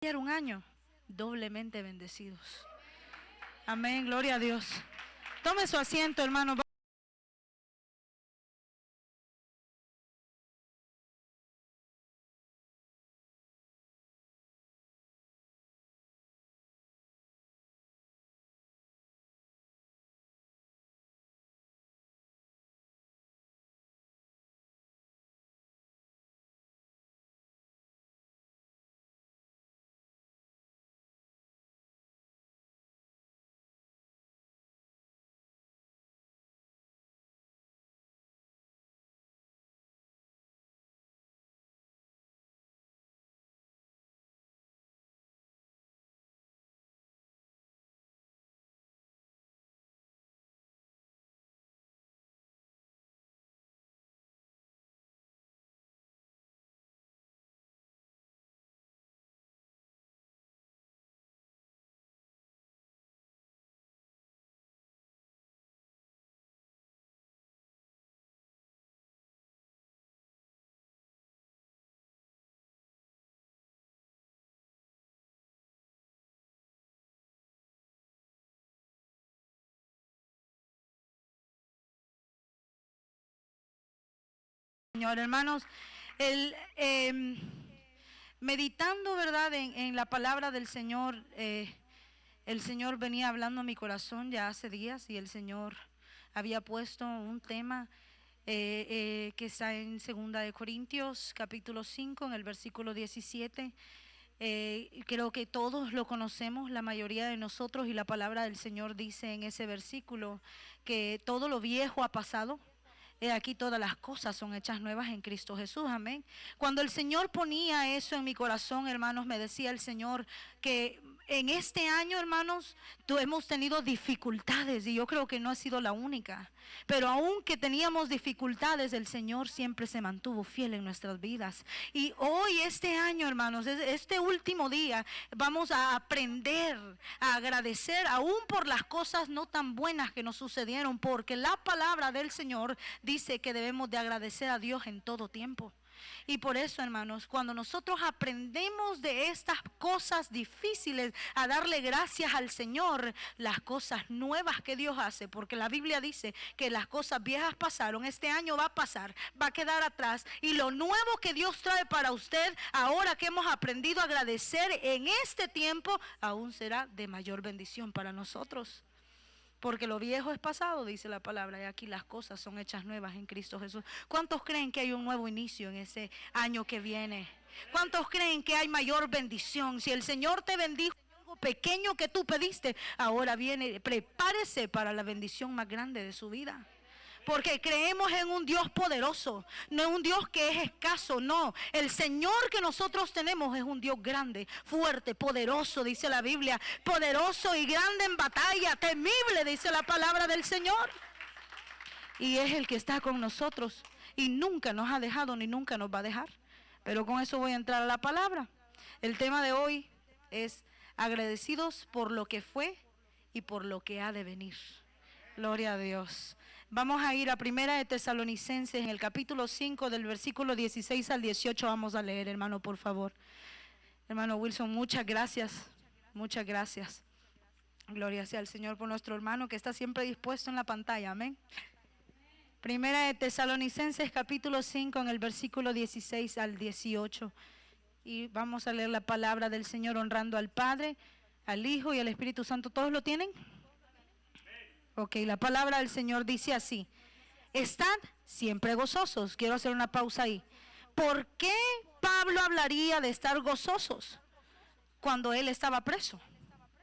ser un año doblemente bendecidos. Amén, gloria a Dios. Tome su asiento, hermano. Señor, hermanos, el, meditando, ¿verdad?, en la palabra del Señor, el Señor venía hablando a mi corazón ya hace días y el Señor había puesto un tema que está en 2 Corintios capítulo 5 en el versículo 17. Creo que todos lo conocemos, la mayoría de nosotros, y la palabra del Señor dice en ese versículo que todo lo viejo ha pasado. Aquí todas las cosas son hechas nuevas en Cristo Jesús, amén. Cuando el Señor ponía eso en mi corazón, hermanos, me decía el Señor que en este año, hermanos, hemos tenido dificultades y yo creo que no ha sido la única. Pero aunque teníamos dificultades, el Señor siempre se mantuvo fiel en nuestras vidas. Y hoy, este año, hermanos, este último día, vamos a aprender a agradecer aún por las cosas no tan buenas que nos sucedieron, porque la palabra del Señor dice que debemos de agradecer a Dios en todo tiempo. Y por eso, hermanos, cuando nosotros aprendemos de estas cosas difíciles a darle gracias al Señor, las cosas nuevas que Dios hace, porque la Biblia dice que las cosas viejas pasaron, este año va a pasar, va a quedar atrás, y lo nuevo que Dios trae para usted, ahora que hemos aprendido a agradecer en este tiempo, aún será de mayor bendición para nosotros. Porque lo viejo es pasado, dice la palabra, y aquí las cosas son hechas nuevas en Cristo Jesús. ¿Cuántos creen que hay un nuevo inicio en ese año que viene? ¿Cuántos creen que hay mayor bendición? Si el Señor te bendijo algo pequeño que tú pediste, ahora viene, prepárese para la bendición más grande de su vida. Porque creemos en un Dios poderoso, no en un Dios que es escaso, no. El Señor que nosotros tenemos es un Dios grande, fuerte, poderoso, dice la Biblia. Poderoso y grande en batalla, temible, dice la palabra del Señor. Y es el que está con nosotros y nunca nos ha dejado ni nunca nos va a dejar. Pero con eso voy a entrar a la palabra. El tema de hoy es agradecidos por lo que fue y por lo que ha de venir. Gloria a Dios. Vamos a ir a Primera de Tesalonicenses en el capítulo 5 del versículo 16 al 18. Vamos a leer, hermano, por favor. Hermano Wilson, muchas gracias. Muchas gracias. Gloria sea al Señor por nuestro hermano que está siempre dispuesto en la pantalla. Amén. Primera de Tesalonicenses capítulo 5 en el versículo 16 al 18. Y vamos a leer la palabra del Señor honrando al Padre, al Hijo y al Espíritu Santo. ¿Todos lo tienen? Ok, la palabra del Señor dice así: estad siempre gozosos. Quiero hacer una pausa ahí. ¿Por qué Pablo hablaría de estar gozosos cuando él estaba preso?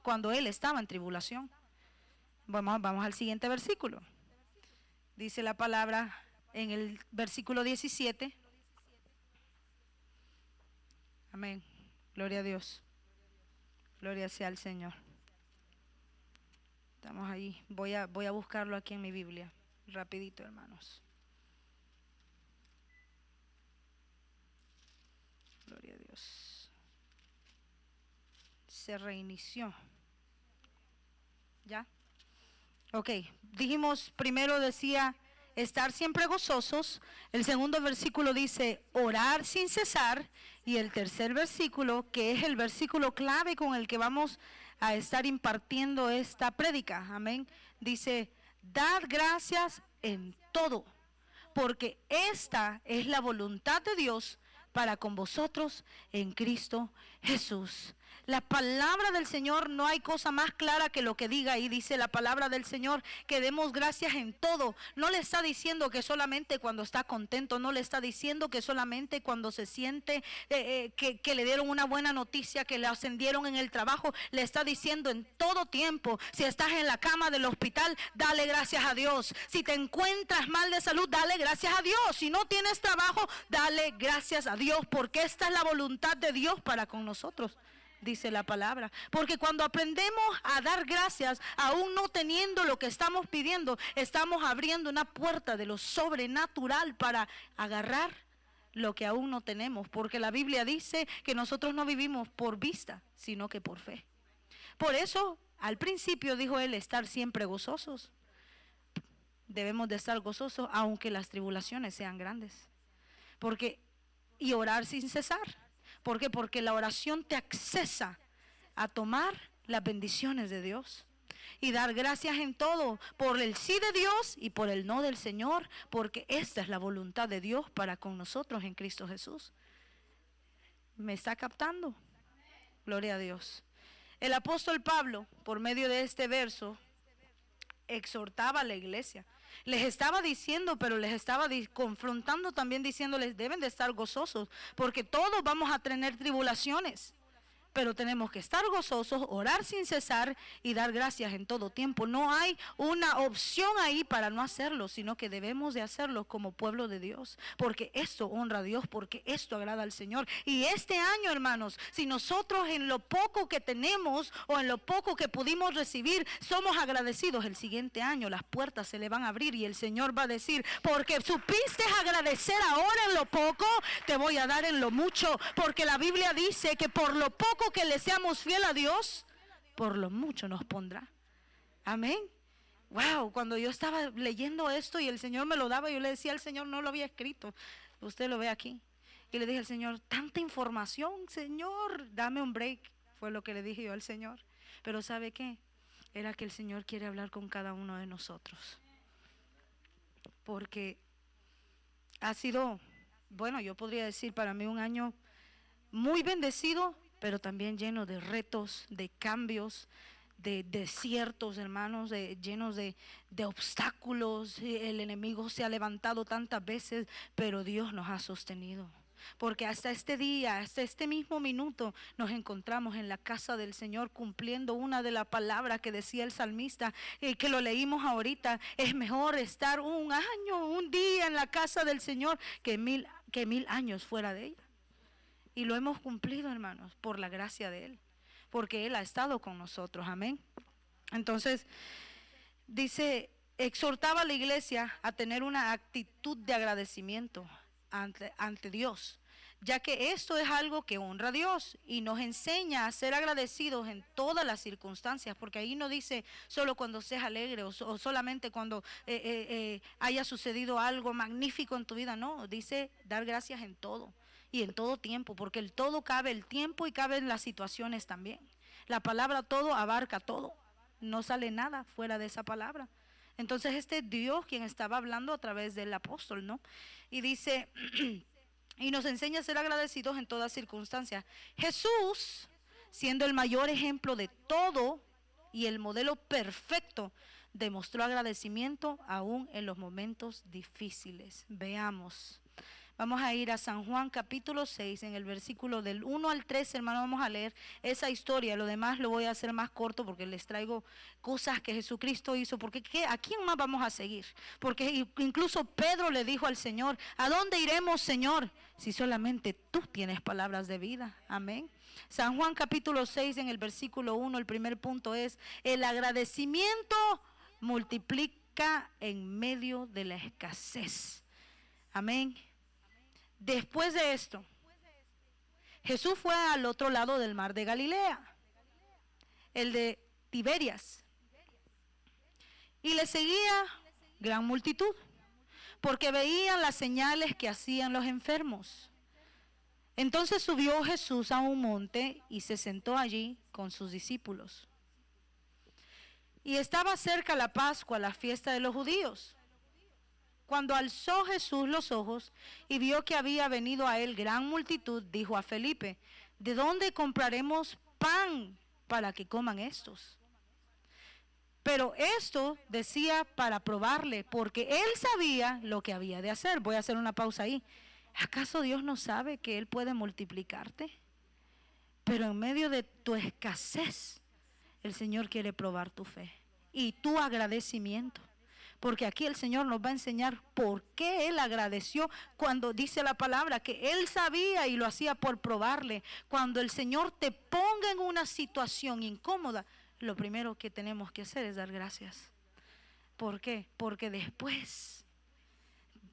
Cuando él estaba en tribulación. Vamos al siguiente versículo. Dice la palabra en el versículo 17. Amén. Gloria a Dios. Gloria sea al Señor. Estamos ahí. Voy a buscarlo aquí en mi Biblia. Rapidito, hermanos. Gloria a Dios. Se reinició. ¿Ya? Ok. Dijimos, primero decía, estar siempre gozosos. El segundo versículo dice orar sin cesar. Y el tercer versículo, que es el versículo clave con el que vamos a estar impartiendo esta prédica, amén, dice, dar gracias en todo, porque esta es la voluntad de Dios para con vosotros en Cristo Jesús. La palabra del Señor, no hay cosa más clara que lo que diga ahí. Dice la palabra del Señor que demos gracias en todo. No le está diciendo que solamente cuando está contento, no le está diciendo que solamente cuando se siente que le dieron una buena noticia, que le ascendieron en el trabajo. Le está diciendo en todo tiempo. Si estás en la cama del hospital, dale gracias a Dios. Si te encuentras mal de salud, dale gracias a Dios. Si no tienes trabajo, dale gracias a Dios, porque esta es la voluntad de Dios para con nosotros, dice la palabra. Porque cuando aprendemos a dar gracias, aún no teniendo lo que estamos pidiendo, estamos abriendo una puerta de lo sobrenatural para agarrar lo que aún no tenemos. Porque la Biblia dice que nosotros no vivimos por vista, sino que por fe. Por eso, al principio dijo él, estar siempre gozosos. Debemos de estar gozosos aunque las tribulaciones sean grandes. Y orar sin cesar. ¿Por qué? Porque la oración te accesa a tomar las bendiciones de Dios. Y dar gracias en todo, por el sí de Dios y por el no del Señor, porque esta es la voluntad de Dios para con nosotros en Cristo Jesús. ¿Me está captando? Gloria a Dios. El apóstol Pablo, por medio de este verso, exhortaba a la iglesia. Les estaba diciendo, pero les estaba confrontando también, diciéndoles, deben de estar gozosos, porque todos vamos a tener tribulaciones. Pero tenemos que estar gozosos, orar sin cesar y dar gracias en todo tiempo. No hay una opción ahí para no hacerlo, sino que debemos de hacerlo como pueblo de Dios. Porque esto honra a Dios, porque esto agrada al Señor. Y este año, hermanos, si nosotros en lo poco que tenemos o en lo poco que pudimos recibir, somos agradecidos, el siguiente año las puertas se le van a abrir y el Señor va a decir, porque supiste agradecer ahora en lo poco, te voy a dar en lo mucho. Porque la Biblia dice que por lo poco que le seamos fiel a Dios, por lo mucho nos pondrá. Amén. Wow, cuando yo estaba leyendo esto y el Señor me lo daba, yo le decía al Señor, no lo había escrito, usted lo ve aquí. Y le dije al Señor, tanta información, Señor, dame un break. Fue lo que le dije yo al Señor. Pero ¿sabe qué? Era que el Señor quiere hablar con cada uno de nosotros. Porque ha sido, bueno, yo podría decir para mí un año muy bendecido, pero también lleno de retos, de cambios, de desiertos, hermanos, llenos de obstáculos. El enemigo se ha levantado tantas veces, pero Dios nos ha sostenido. Porque hasta este día, hasta este mismo minuto, nos encontramos en la casa del Señor cumpliendo una de las palabras que decía el salmista, que lo leímos ahorita. Es mejor estar un año, un día en la casa del Señor que mil años fuera de ella. Y lo hemos cumplido, hermanos, por la gracia de Él, porque Él ha estado con nosotros, amén. Entonces, dice, exhortaba a la iglesia a tener una actitud de agradecimiento ante Dios, ya que esto es algo que honra a Dios y nos enseña a ser agradecidos en todas las circunstancias, porque ahí no dice solo cuando seas alegre o solamente cuando haya sucedido algo magnífico en tu vida, no, dice dar gracias en todo. Y en todo tiempo, porque el todo cabe el tiempo y caben las situaciones también. La palabra todo abarca todo. No sale nada fuera de esa palabra. Entonces este es Dios quien estaba hablando a través del apóstol, ¿no? Y dice, y nos enseña a ser agradecidos en todas circunstancias. Jesús, siendo el mayor ejemplo de todo y el modelo perfecto, demostró agradecimiento aún en los momentos difíciles. Veamos. Vamos a ir a San Juan capítulo 6, en el versículo del 1 al 13, hermano, vamos a leer esa historia. Lo demás lo voy a hacer más corto porque les traigo cosas que Jesucristo hizo. Porque ¿a quién más vamos a seguir? Porque incluso Pedro le dijo al Señor, ¿a dónde iremos, Señor? Si solamente tú tienes palabras de vida. Amén. San Juan capítulo 6, en el versículo 1, el primer punto es, el agradecimiento multiplica en medio de la escasez. Amén. Después de esto, Jesús fue al otro lado del mar de Galilea, el de Tiberias, y le seguía gran multitud, porque veían las señales que hacían los enfermos. Entonces subió Jesús a un monte y se sentó allí con sus discípulos. Y estaba cerca la Pascua, la fiesta de los judíos. Cuando alzó Jesús los ojos y vio que había venido a él gran multitud, dijo a Felipe: ¿de dónde compraremos pan para que coman estos? Pero esto decía para probarle, porque él sabía lo que había de hacer. Voy a hacer una pausa ahí. ¿Acaso Dios no sabe que Él puede multiplicarte? Pero en medio de tu escasez, el Señor quiere probar tu fe y tu agradecimiento. Porque aquí el Señor nos va a enseñar por qué Él agradeció cuando dice la palabra que Él sabía y lo hacía por probarle. Cuando el Señor te ponga en una situación incómoda, lo primero que tenemos que hacer es dar gracias. ¿Por qué? Porque después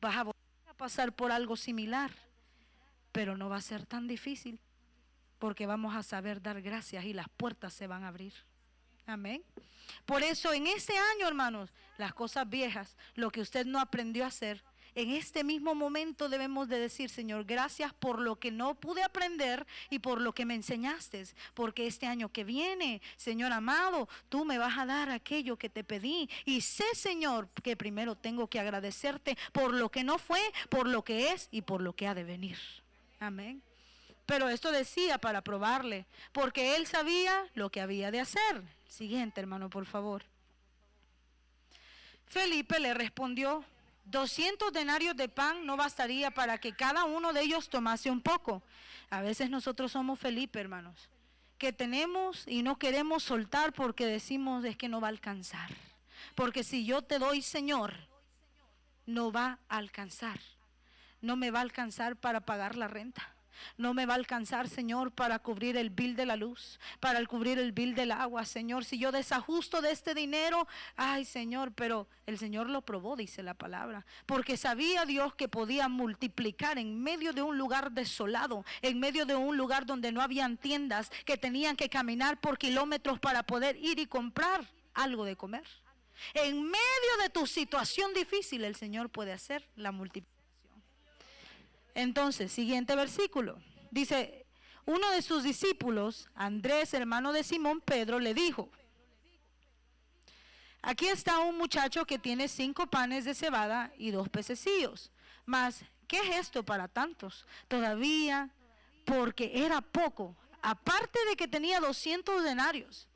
vas a pasar por algo similar, pero no va a ser tan difícil, porque vamos a saber dar gracias y las puertas se van a abrir. Amén. Por eso en este año, hermanos, las cosas viejas, lo que usted no aprendió a hacer, en este mismo momento debemos de decir: Señor, gracias por lo que no pude aprender y por lo que me enseñaste, porque este año que viene, Señor amado, tú me vas a dar aquello que te pedí. Y sé, Señor, que primero tengo que agradecerte por lo que no fue, por lo que es y por lo que ha de venir. Amén. Pero esto decía para probarle, porque él sabía lo que había de hacer. Siguiente, hermano, por favor. Felipe le respondió: 200 denarios de pan no bastaría para que cada uno de ellos tomase un poco. A veces nosotros somos Felipe, hermanos, que tenemos y no queremos soltar porque decimos: es que no va a alcanzar. Porque si yo te doy, Señor, no va a alcanzar. No me va a alcanzar para pagar la renta. No me va a alcanzar, Señor, para cubrir el bill de la luz, para cubrir el bill del agua, Señor. Si yo desajusto de este dinero, ay, Señor, pero el Señor lo probó, dice la palabra, porque sabía Dios que podía multiplicar en medio de un lugar desolado, en medio de un lugar donde no habían tiendas, que tenían que caminar por kilómetros para poder ir y comprar algo de comer. En medio de tu situación difícil, el Señor puede hacer la multiplicación. Entonces, siguiente versículo. Dice: uno de sus discípulos, Andrés, hermano de Simón Pedro, le dijo: aquí está un muchacho que tiene 5 panes de cebada y 2 pececillos. Mas, ¿qué es esto para tantos? Todavía, porque era poco. Aparte de que tenía 200 denarios,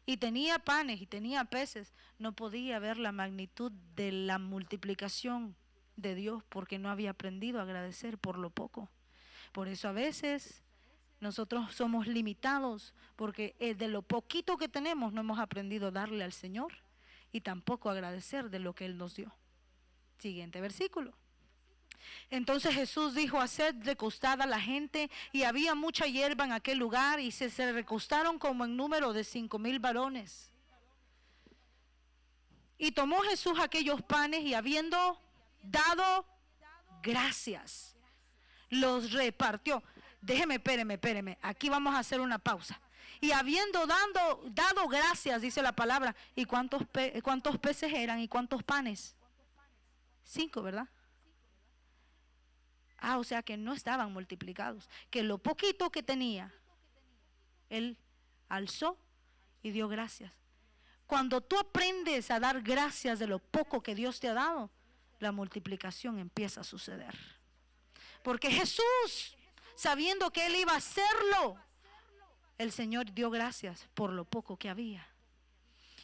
y tenía panes y tenía peces, no podía ver la magnitud de la multiplicación de Dios, porque no había aprendido a agradecer por lo poco. Por eso a veces nosotros somos limitados, porque de lo poquito que tenemos no hemos aprendido a darle al Señor y tampoco agradecer de lo que Él nos dio. Siguiente versículo. Entonces Jesús dijo: haced recostada a la gente, y había mucha hierba en aquel lugar, y se recostaron como en número de 5,000 varones. Y tomó Jesús aquellos panes, y habiendo dado gracias, los repartió. Espéreme, aquí vamos a hacer una pausa. Y habiendo dado gracias, dice la palabra. ¿Y cuántos peces eran y cuántos panes? 5, ¿verdad? O sea que no estaban multiplicados, que lo poquito que tenía, Él alzó y dio gracias. Cuando tú aprendes a dar gracias de lo poco que Dios te ha dado, la multiplicación empieza a suceder. Porque Jesús, sabiendo que Él iba a hacerlo, el Señor dio gracias por lo poco que había.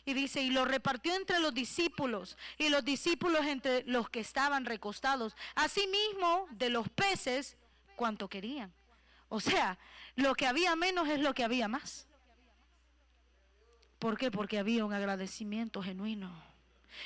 Y dice: y lo repartió entre los discípulos, y los discípulos entre los que estaban recostados. Asimismo, de los peces, cuanto querían. O sea, lo que había menos es lo que había más. ¿Por qué? Porque había un agradecimiento genuino.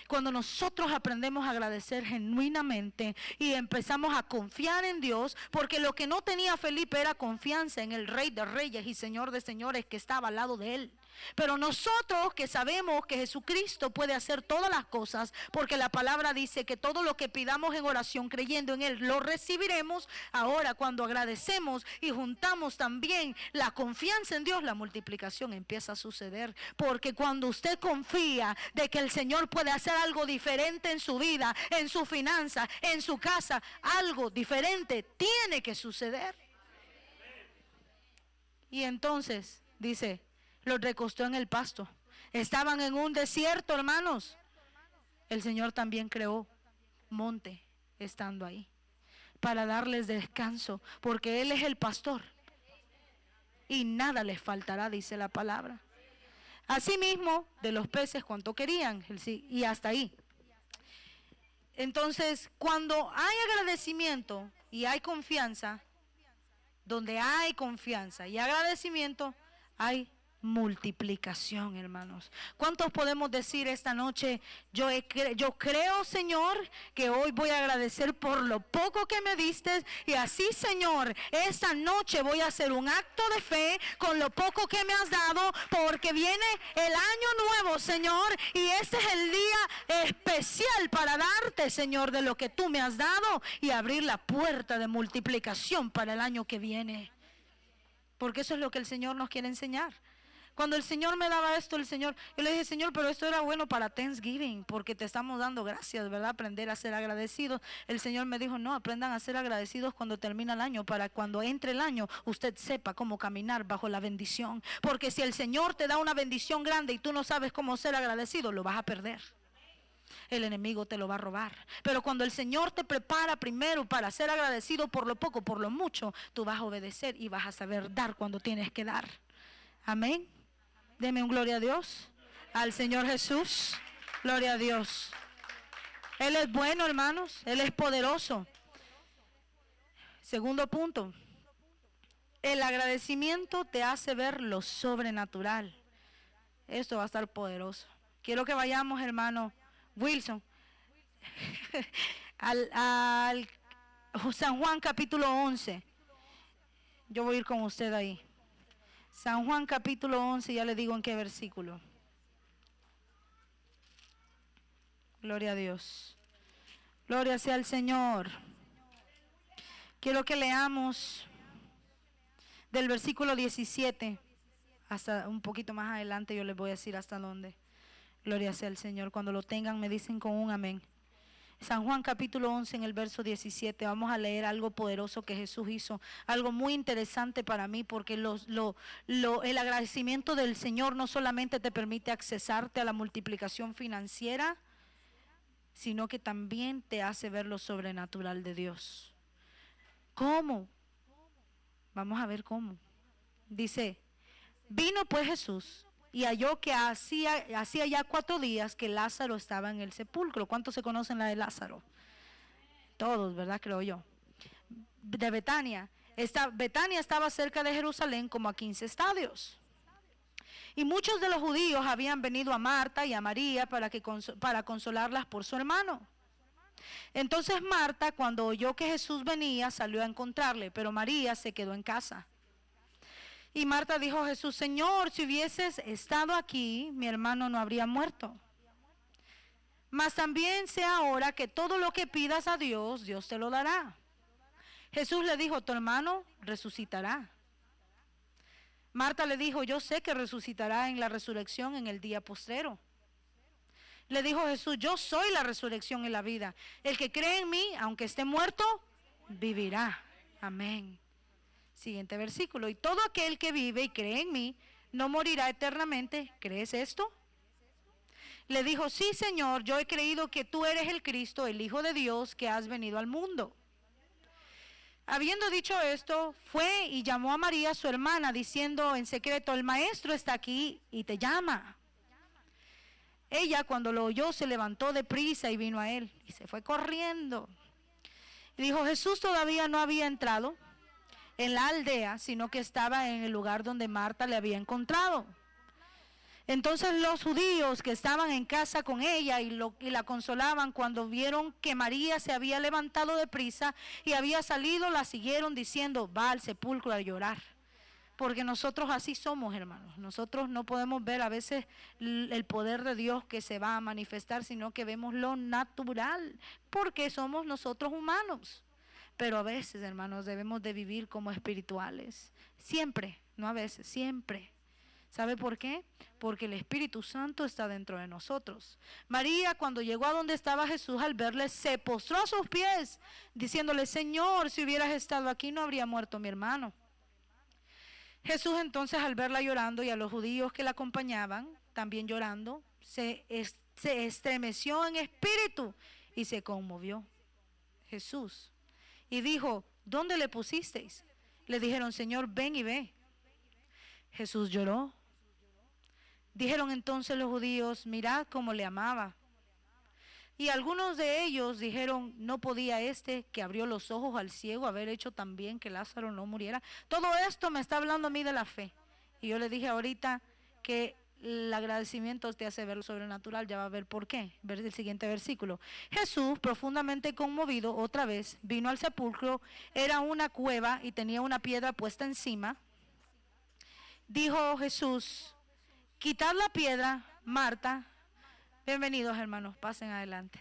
Cuando nosotros aprendemos a agradecer genuinamente y empezamos a confiar en Dios, porque lo que no tenía Felipe era confianza en el Rey de Reyes y Señor de Señores que estaba al lado de él. Pero nosotros que sabemos que Jesucristo puede hacer todas las cosas, porque la palabra dice que todo lo que pidamos en oración creyendo en Él lo recibiremos. Ahora cuando agradecemos y juntamos también la confianza en Dios, la multiplicación empieza a suceder. Porque cuando usted confía de que el Señor puede hacer algo diferente en su vida, en su finanza, en su casa, algo diferente tiene que suceder. Y entonces dice, los recostó en el pasto. Estaban en un desierto, hermanos. El Señor también creó monte estando ahí para darles descanso, porque Él es el pastor y nada les faltará, dice la palabra. Asimismo, de los peces cuanto querían, y hasta ahí. Entonces, cuando hay agradecimiento y hay confianza, donde hay confianza y agradecimiento, hay multiplicación, hermanos. ¿Cuántos podemos decir esta noche, yo creo, Señor, que hoy voy a agradecer por lo poco que me diste, y así, Señor, esta noche voy a hacer un acto de fe con lo poco que me has dado, porque viene el año nuevo, Señor, y este es el día especial para darte, Señor, de lo que tú me has dado y abrir la puerta de multiplicación para el año que viene? Porque eso es lo que el Señor nos quiere enseñar. Cuando el Señor me daba esto, yo le dije, Señor, pero esto era bueno para Thanksgiving, porque te estamos dando gracias, ¿verdad? Aprender a ser agradecidos. El Señor me dijo, no, aprendan a ser agradecidos cuando termina el año, para cuando entre el año, usted sepa cómo caminar bajo la bendición. Porque si el Señor te da una bendición grande y tú no sabes cómo ser agradecido, lo vas a perder. El enemigo te lo va a robar. Pero cuando el Señor te prepara primero para ser agradecido por lo poco, por lo mucho, tú vas a obedecer y vas a saber dar cuando tienes que dar. Amén. Deme un gloria a Dios, al Señor Jesús. Gloria a Dios. Él es bueno, hermanos. Él es poderoso. Segundo punto. El agradecimiento te hace ver lo sobrenatural. Esto va a estar poderoso. Quiero que vayamos, hermano Wilson, al San Juan capítulo 11. Yo voy a ir con usted ahí. San Juan capítulo 11, ya le digo en qué versículo. Gloria a Dios. Gloria sea al Señor. Quiero que leamos del versículo 17 hasta un poquito más adelante. Yo les voy a decir hasta dónde. Gloria sea al Señor. Cuando lo tengan me dicen con un amén. San Juan capítulo 11 en el verso 17, vamos a leer algo poderoso que Jesús hizo, algo muy interesante para mí, porque el agradecimiento del Señor no solamente te permite accesarte a la multiplicación financiera, sino que también te hace ver lo sobrenatural de Dios. ¿Cómo? Vamos a ver cómo. Dice, vino pues Jesús y halló que hacía ya 4 días que Lázaro estaba en el sepulcro. ¿Cuántos se conocen la de Lázaro? Todos, ¿verdad? Creo yo. De Betania. Betania estaba cerca de Jerusalén, como a 15 estadios. Y muchos de los judíos habían venido a Marta y a María para consolarlas por su hermano. Entonces Marta, cuando oyó que Jesús venía, salió a encontrarle, pero María se quedó en casa. Y Marta dijo a Jesús, Señor, si hubieses estado aquí, mi hermano no habría muerto. Mas también sé ahora que todo lo que pidas a Dios, Dios te lo dará. Jesús le dijo, tu hermano resucitará. Marta le dijo, yo sé que resucitará en la resurrección en el día postrero. Le dijo Jesús, yo soy la resurrección y la vida. El que cree en mí, aunque esté muerto, vivirá. Amén. Siguiente versículo. Y todo aquel que vive y cree en mí, no morirá eternamente. ¿Crees esto? Le dijo, sí, Señor, yo he creído que tú eres el Cristo, el Hijo de Dios, que has venido al mundo. Habiendo dicho esto, fue y llamó a María, su hermana, diciendo en secreto, el maestro está aquí y te llama. Ella, cuando lo oyó, se levantó deprisa y vino a él, y se fue corriendo. Y dijo, Jesús todavía no había entrado en la aldea, sino que estaba en el lugar donde Marta le había encontrado. Entonces los judíos que estaban en casa con ella y la consolaban, cuando vieron que María se había levantado deprisa y había salido, la siguieron diciendo, va al sepulcro a llorar. Porque nosotros así somos, hermanos. Nosotros no podemos ver a veces el poder de Dios que se va a manifestar, sino que vemos lo natural, porque somos nosotros humanos. Pero a veces, hermanos, debemos de vivir como espirituales. Siempre, no a veces, siempre. ¿Sabe por qué? Porque el Espíritu Santo está dentro de nosotros. María, cuando llegó a donde estaba Jesús, al verle, se postró a sus pies, diciéndole: Señor, si hubieras estado aquí, no habría muerto mi hermano. Jesús entonces, al verla llorando, y a los judíos que la acompañaban también llorando, se estremeció en espíritu y se conmovió Jesús. Y dijo: ¿dónde le pusisteis? Le dijeron: Señor, ven y ve. Jesús lloró. Dijeron entonces los judíos: mirad cómo le amaba. Y algunos de ellos dijeron: ¿no podía este que abrió los ojos al ciego haber hecho también que Lázaro no muriera? Todo esto me está hablando a mí de la fe. Y yo le dije ahorita que el agradecimiento te hace ver lo sobrenatural. Ya va a ver por qué. Ver el siguiente versículo. Jesús, profundamente conmovido, otra vez vino al sepulcro. Era una cueva y tenía una piedra puesta encima. Dijo Jesús: quitad la piedra. Marta, bienvenidos hermanos, pasen adelante.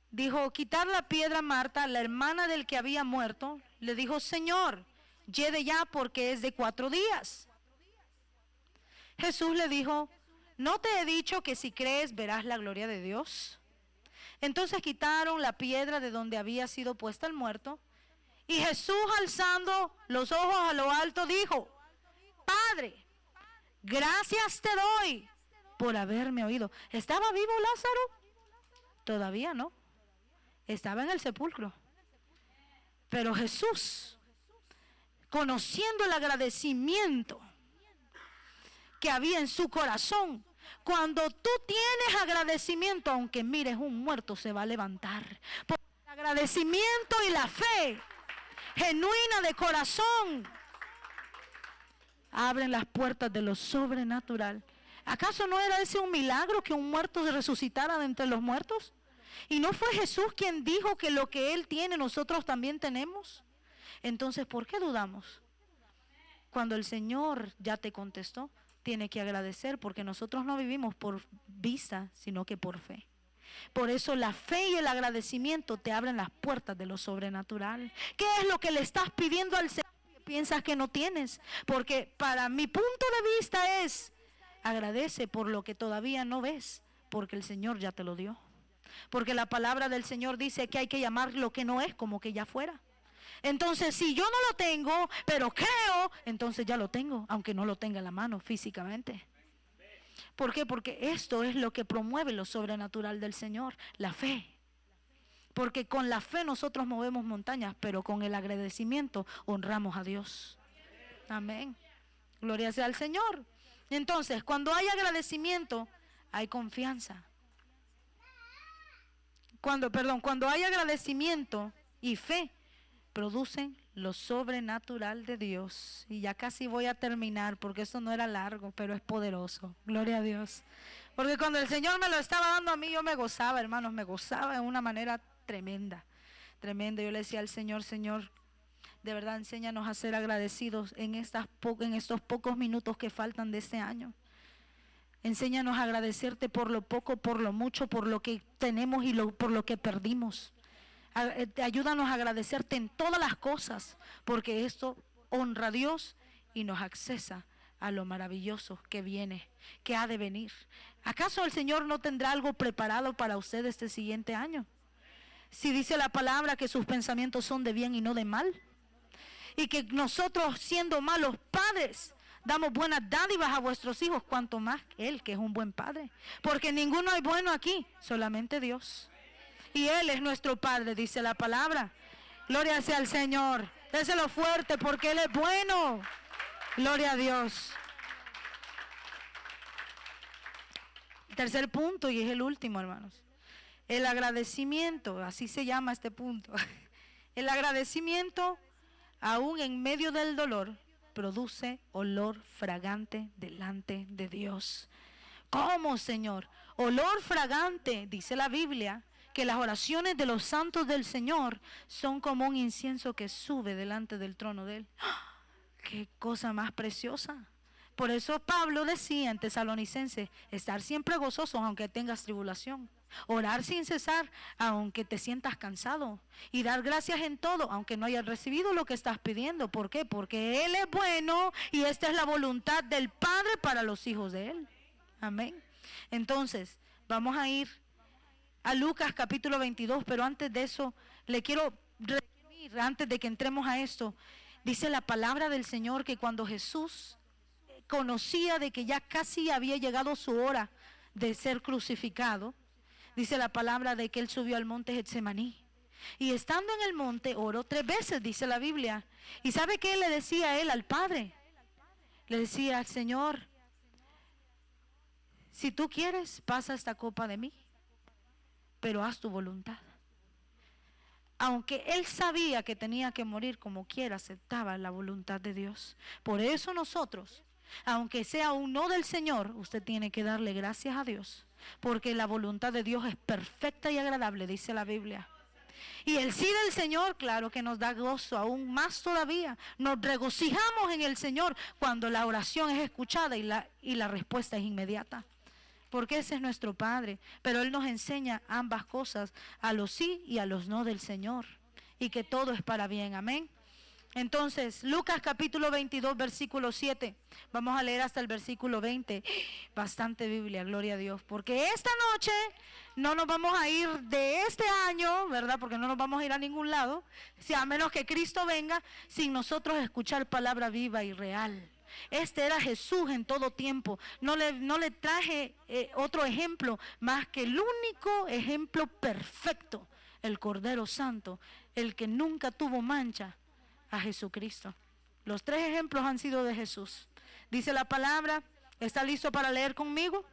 Dijo: quitar la piedra. Marta, la hermana del que había muerto, le dijo: Señor, lleve ya, porque es de 4 días. Jesús le dijo: ¿no te he dicho que si crees verás la gloria de Dios? Entonces quitaron la piedra de donde había sido puesta el muerto. Y Jesús, alzando los ojos a lo alto, dijo: Padre, gracias te doy por haberme oído. ¿Estaba vivo Lázaro? Todavía no. Estaba en el sepulcro. Pero Jesús, conociendo el agradecimiento que había en su corazón, cuando tú tienes agradecimiento, aunque mires un muerto, se va a levantar. Porque el agradecimiento y la fe genuina de corazón abren las puertas de lo sobrenatural. ¿Acaso no era ese un milagro, que un muerto se resucitara de entre los muertos? ¿Y no fue Jesús quien dijo que lo que Él tiene nosotros también tenemos? Entonces, ¿por qué dudamos? Cuando el Señor ya te contestó, tiene que agradecer, porque nosotros no vivimos por vista, sino que por fe. Por eso la fe y el agradecimiento te abren las puertas de lo sobrenatural. ¿Qué es lo que le estás pidiendo al Señor que piensas que no tienes? Porque para mi punto de vista es: agradece por lo que todavía no ves, porque el Señor ya te lo dio. Porque la palabra del Señor dice que hay que llamar lo que no es como que ya fuera. Entonces, si yo no lo tengo, pero creo, entonces ya lo tengo, aunque no lo tenga en la mano físicamente. ¿Por qué? Porque esto es lo que promueve lo sobrenatural del Señor, la fe. Porque con la fe nosotros movemos montañas, pero con el agradecimiento honramos a Dios. Amén. Gloria sea al Señor. Entonces, cuando hay agradecimiento, hay confianza. Cuando hay agradecimiento y fe, producen lo sobrenatural de Dios. Y ya casi voy a terminar, porque esto no era largo, pero es poderoso. Gloria a Dios. Porque cuando el Señor me lo estaba dando a mí, yo me gozaba, hermanos, me gozaba de una manera tremenda, tremenda. Yo le decía al Señor: Señor, de verdad, enséñanos a ser agradecidos en estos pocos minutos que faltan de este año. Enséñanos a agradecerte por lo poco, por lo mucho, por lo que tenemos y por lo que perdimos. Ayúdanos a agradecerte en todas las cosas, porque esto honra a Dios y nos accesa a lo maravilloso que viene, que ha de venir. ¿Acaso el Señor no tendrá algo preparado para usted este siguiente año? Si dice la palabra que sus pensamientos son de bien y no de mal, y que nosotros, siendo malos padres, damos buenas dádivas a vuestros hijos, cuanto más Él, que es un buen padre. Porque ninguno es bueno aquí, solamente Dios. Y Él es nuestro Padre, dice la palabra. Gloria sea al Señor. Déselo fuerte, porque Él es bueno. Gloria a Dios. Tercer punto, y es el último, hermanos. El agradecimiento, así se llama este punto. El agradecimiento, aún en medio del dolor, produce olor fragante delante de Dios. ¿Cómo, Señor? Olor fragante, dice la Biblia, que las oraciones de los santos del Señor son como un incienso que sube delante del trono de Él. qué cosa más preciosa. Por eso Pablo decía en Tesalonicenses, estar siempre gozosos aunque tengas tribulación. Orar sin cesar aunque te sientas cansado. Y dar gracias en todo aunque no hayas recibido lo que estás pidiendo. ¿Por qué? Porque Él es bueno y esta es la voluntad del Padre para los hijos de Él. Amén. Entonces, vamos a ir a Lucas capítulo 22, pero antes de eso, le quiero resumir, antes de que entremos a esto, dice la palabra del Señor que cuando Jesús conocía de que ya casi había llegado su hora de ser crucificado, dice la palabra de que Él subió al monte Getsemaní. Y estando en el monte, oró 3 veces, dice la Biblia. ¿Y sabe qué le decía Él al Padre? Le decía al Señor, si tú quieres, pasa esta copa de mí, pero haz tu voluntad. Aunque Él sabía que tenía que morir, como quiera, aceptaba la voluntad de Dios. Por eso nosotros, aunque sea un no del Señor, usted tiene que darle gracias a Dios, porque la voluntad de Dios es perfecta y agradable, dice la Biblia. Y el sí del Señor, claro que nos da gozo, aún más todavía. Nos regocijamos en el Señor cuando la oración es escuchada y la respuesta es inmediata. Porque ese es nuestro Padre. Pero Él nos enseña ambas cosas, a los sí y a los no del Señor. Y que todo es para bien, amén. Entonces, Lucas capítulo 22, versículo 7. Vamos a leer hasta el versículo 20. Bastante Biblia, gloria a Dios. Porque esta noche no nos vamos a ir de este año, ¿verdad? Porque no nos vamos a ir a ningún lado, si a menos que Cristo venga, sin nosotros escuchar palabra viva y real. Este era Jesús en todo tiempo. No le traje otro ejemplo más que el único ejemplo perfecto, el Cordero Santo, el que nunca tuvo mancha, a Jesucristo. Los 3 ejemplos han sido de Jesús. Dice la palabra, ¿está listo para leer conmigo?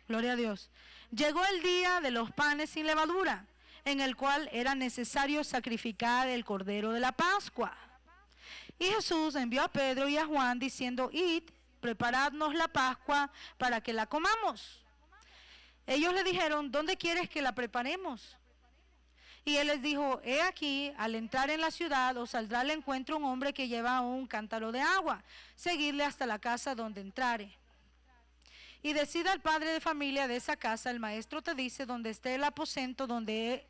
Gloria a Dios. Llegó el día de los panes sin levadura, en el cual era necesario sacrificar el cordero de la Pascua. Y Jesús envió a Pedro y a Juan diciendo, id, preparadnos la Pascua para que la comamos. Ellos le dijeron, ¿dónde quieres que la preparemos? Y Él les dijo, he aquí, al entrar en la ciudad os saldrá al encuentro un hombre que lleva un cántaro de agua. Seguidle hasta la casa donde entrare. Y decida al padre de familia de esa casa, el maestro te dice, donde está el aposento, donde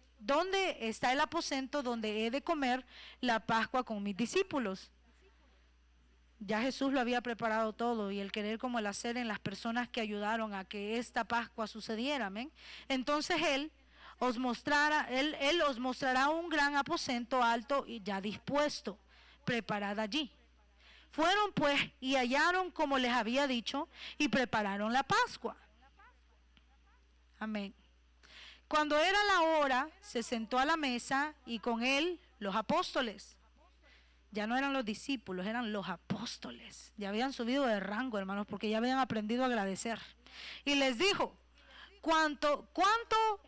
está el aposento donde he de comer la Pascua con mis discípulos. Ya Jesús lo había preparado todo, y el querer como el hacer en las personas que ayudaron a que esta Pascua sucediera, amén. Entonces Él os mostrará un gran aposento alto y ya dispuesto, preparad allí. Fueron pues y hallaron como les había dicho y prepararon la Pascua. Amén. Cuando era la hora, se sentó a la mesa y con él los apóstoles. Ya no eran los discípulos, eran los apóstoles. Ya habían subido de rango, hermanos, porque ya habían aprendido a agradecer. Y les dijo, ¿Cuánto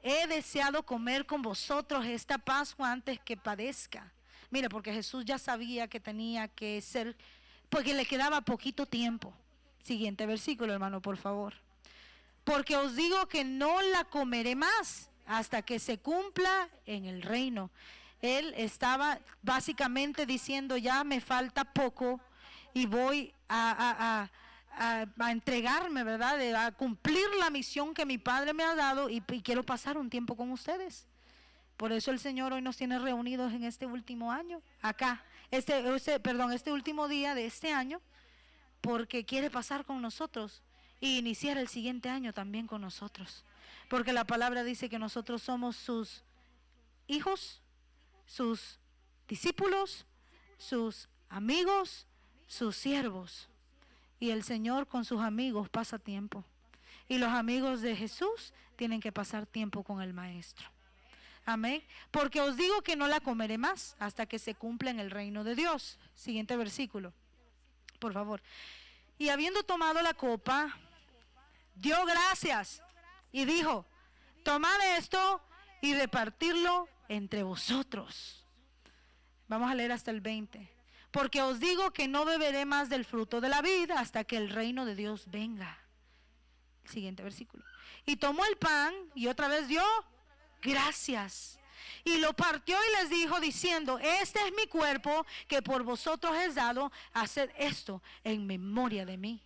he deseado comer con vosotros esta Pascua antes que padezca? Mira, porque Jesús ya sabía que tenía que ser, porque le quedaba poquito tiempo. Siguiente versículo, hermano, por favor. Porque os digo que no la comeré más hasta que se cumpla en el reino. Él estaba básicamente diciendo, ya me falta poco y voy a entregarme, ¿verdad? A cumplir la misión que mi Padre me ha dado y quiero pasar un tiempo con ustedes. Por eso el Señor hoy nos tiene reunidos en este último año, acá, este último día de este año, porque quiere pasar con nosotros y iniciar el siguiente año también con nosotros. Porque la palabra dice que nosotros somos sus hijos, sus discípulos, sus amigos, sus siervos. Y el Señor con sus amigos pasa tiempo. Y los amigos de Jesús tienen que pasar tiempo con el Maestro. Amén. Porque os digo que no la comeré más hasta que se cumpla en el reino de Dios. Siguiente versículo, por favor. Y habiendo tomado la copa, dio gracias y dijo, tomad esto y repartirlo entre vosotros. Vamos a leer hasta el 20. Porque os digo que no beberé más del fruto de la vid hasta que el reino de Dios venga. Siguiente versículo. Y tomó el pan y otra vez dio gracias. Y lo partió y les dijo diciendo: este es mi cuerpo que por vosotros es dado, haced esto en memoria de mí.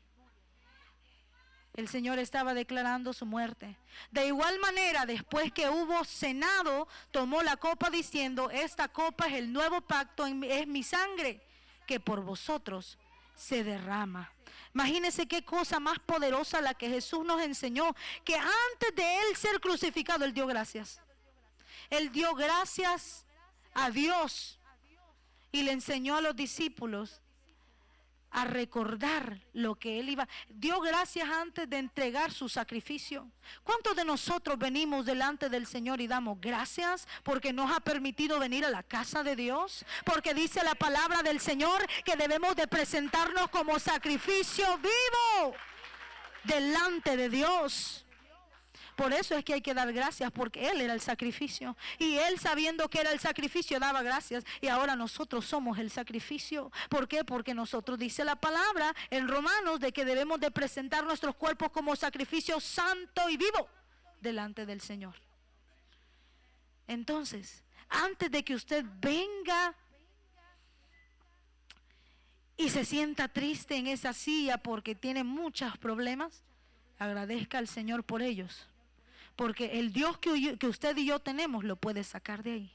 El Señor estaba declarando su muerte. De igual manera, después que hubo cenado, tomó la copa diciendo: esta copa es el nuevo pacto, es mi sangre que por vosotros se derrama. Imagínense qué cosa más poderosa la que Jesús nos enseñó, que antes de Él ser crucificado, Él dio gracias. Él dio gracias a Dios y le enseñó a los discípulos a recordar lo que Él iba. Dio gracias antes de entregar su sacrificio. ¿Cuántos de nosotros venimos delante del Señor y damos gracias porque nos ha permitido venir a la casa de Dios? Porque dice la palabra del Señor que debemos de presentarnos como sacrificio vivo delante de Dios. Por eso es que hay que dar gracias, porque Él era el sacrificio. Y Él, sabiendo que era el sacrificio, daba gracias. Y ahora nosotros somos el sacrificio. ¿Por qué? Porque nosotros, dice la palabra en Romanos, de que debemos de presentar nuestros cuerpos como sacrificio santo y vivo delante del Señor. Entonces, antes de que usted venga y se sienta triste en esa silla porque tiene muchos problemas, agradezca al Señor por ellos. Porque el Dios que usted y yo tenemos lo puede sacar de ahí.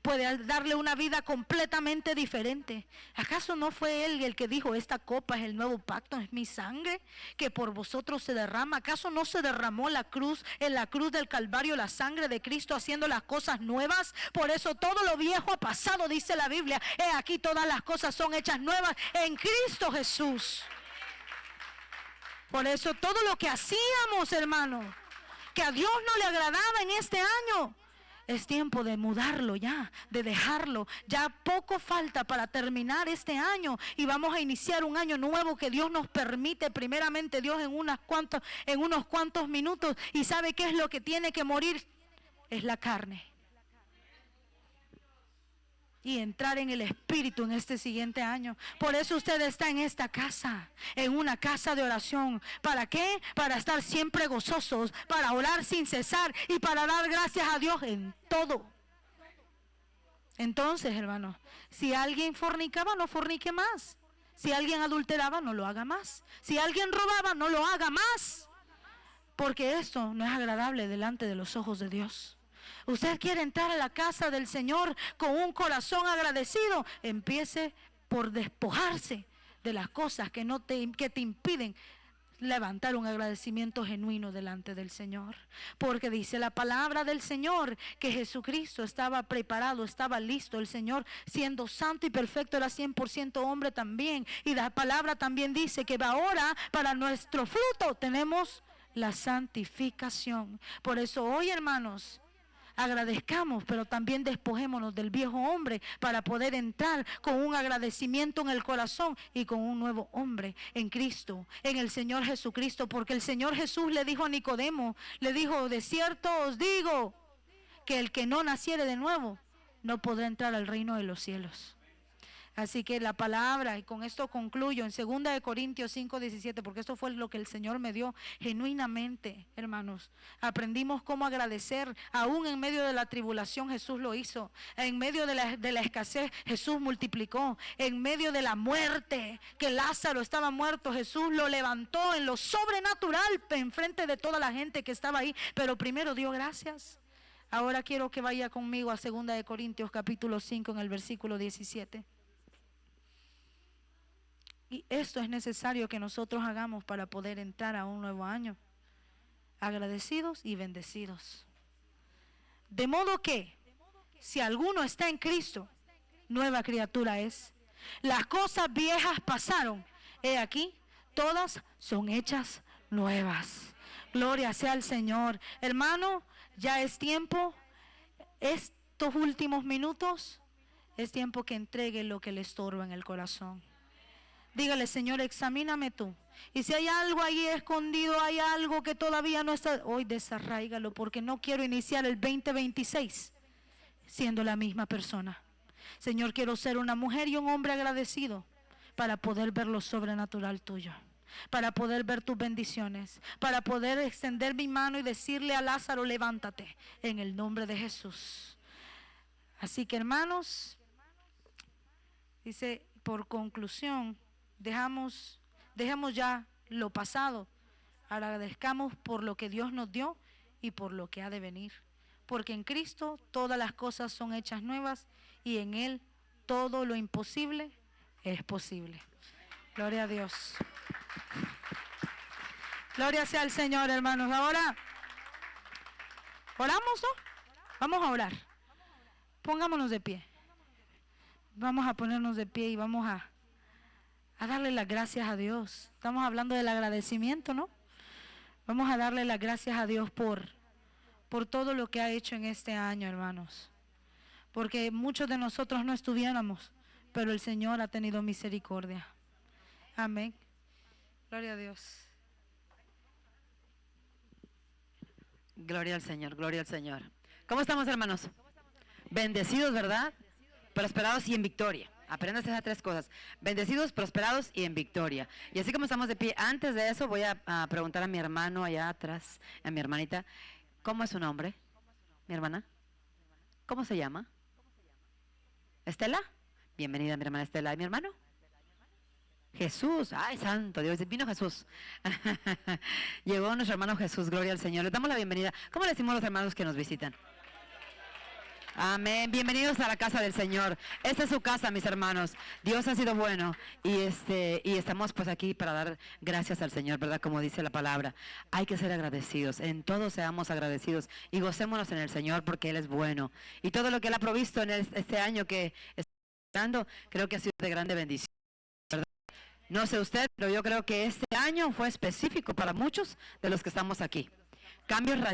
Puede darle una vida completamente diferente. ¿Acaso no fue Él el que dijo: esta copa es el nuevo pacto, es mi sangre que por vosotros se derrama? ¿Acaso no se derramó en la cruz del Calvario, la sangre de Cristo, haciendo las cosas nuevas? Por eso todo lo viejo ha pasado, dice la Biblia. He aquí, todas las cosas son hechas nuevas en Cristo Jesús. Por eso todo lo que hacíamos, hermano, que a Dios no le agradaba en este año, es tiempo de mudarlo ya, de dejarlo. Ya poco falta para terminar este año y vamos a iniciar un año nuevo que Dios nos permite, primeramente Dios, en unos cuantos minutos. ¿Y sabe qué es lo que tiene que morir? Es la carne. Y entrar en el Espíritu en este siguiente año. Por eso usted está en esta casa, en una casa de oración. ¿Para qué? Para estar siempre gozosos, para orar sin cesar y para dar gracias a Dios en todo. Entonces, hermanos, si alguien fornicaba, no fornique más. Si alguien adulteraba, no lo haga más. Si alguien robaba, no lo haga más. Porque esto no es agradable delante de los ojos de Dios. Usted quiere entrar a la casa del Señor con un corazón agradecido, empiece por despojarse de las cosas que te impiden levantar un agradecimiento genuino delante del Señor. Porque dice la palabra del Señor que Jesucristo estaba preparado, estaba listo. El Señor, siendo santo y perfecto, era 100% hombre también. Y la palabra también dice que ahora para nuestro fruto tenemos la santificación. Por eso hoy, hermanos, agradezcamos, pero también despojémonos del viejo hombre para poder entrar con un agradecimiento en el corazón y con un nuevo hombre en Cristo, en el Señor Jesucristo. Porque el Señor Jesús le dijo a Nicodemo, le dijo: de cierto os digo que el que no naciere de nuevo no podrá entrar al reino de los cielos. Así que la palabra, y con esto concluyo, en 2 Corintios 5:17, porque esto fue lo que el Señor me dio genuinamente, hermanos. Aprendimos cómo agradecer, aún en medio de la tribulación Jesús lo hizo. En medio de la escasez Jesús multiplicó. En medio de la muerte, que Lázaro estaba muerto, Jesús lo levantó en lo sobrenatural en frente de toda la gente que estaba ahí. Pero primero dio gracias. Ahora quiero que vaya conmigo a 2 Corintios capítulo 5 en el versículo 17. Y esto es necesario que nosotros hagamos para poder entrar a un nuevo año, agradecidos y bendecidos. De modo que, si alguno está en Cristo, nueva criatura es. Las cosas viejas pasaron, he aquí, todas son hechas nuevas. Gloria sea al Señor. Hermano, ya es tiempo, estos últimos minutos, es tiempo que entregue lo que le estorba en el corazón. Dígale: Señor, examíname tú. Y si hay algo ahí escondido, hay algo que todavía no está, hoy desarráigalo, porque no quiero iniciar el 2026 siendo la misma persona. Señor, quiero ser una mujer y un hombre agradecido para poder ver lo sobrenatural tuyo, para poder ver tus bendiciones, para poder extender mi mano y decirle a Lázaro: levántate en el nombre de Jesús. Así que, hermanos, dice, por conclusión, dejemos ya lo pasado, agradezcamos por lo que Dios nos dio y por lo que ha de venir. Porque en Cristo todas las cosas son hechas nuevas y en Él todo lo imposible es posible. Gloria a Dios. Gloria sea al Señor, hermanos. Ahora, ¿oramos, no? Vamos a orar. Pongámonos de pie. Vamos a ponernos de pie y vamos a darle las gracias a Dios. Estamos hablando del agradecimiento, ¿no? Vamos a darle las gracias a Dios por todo lo que ha hecho en este año, hermanos. Porque muchos de nosotros no estuviéramos, pero el Señor ha tenido misericordia. Amén. Gloria a Dios. Gloria al Señor, gloria al Señor. ¿Cómo estamos, hermanos? Bendecidos, ¿verdad? Prosperados y en victoria. Aprendas esas tres cosas. Bendecidos, prosperados y en victoria. Y así como estamos de pie, antes de eso voy a preguntar a mi hermano allá atrás, a mi hermanita, ¿cómo es su nombre? Mi hermana. ¿Cómo se llama? ¿Estela? Bienvenida, mi hermana Estela. ¿Y mi hermano? Jesús, ay santo Dios, vino Jesús. Llegó nuestro hermano Jesús, gloria al Señor. Les damos la bienvenida. ¿Cómo le decimos a los hermanos que nos visitan? Amén, bienvenidos a la casa del Señor. Esta es su casa, mis hermanos. Dios ha sido bueno y estamos pues aquí para dar gracias al Señor, ¿verdad? Como dice la palabra, hay que ser agradecidos, en todo seamos agradecidos y gocémonos en el Señor porque Él es bueno. Y todo lo que Él ha provisto en este año que está dando, creo que ha sido de grande bendición. No sé usted, pero yo creo que este año fue específico para muchos de los que estamos aquí. Cambios radicales.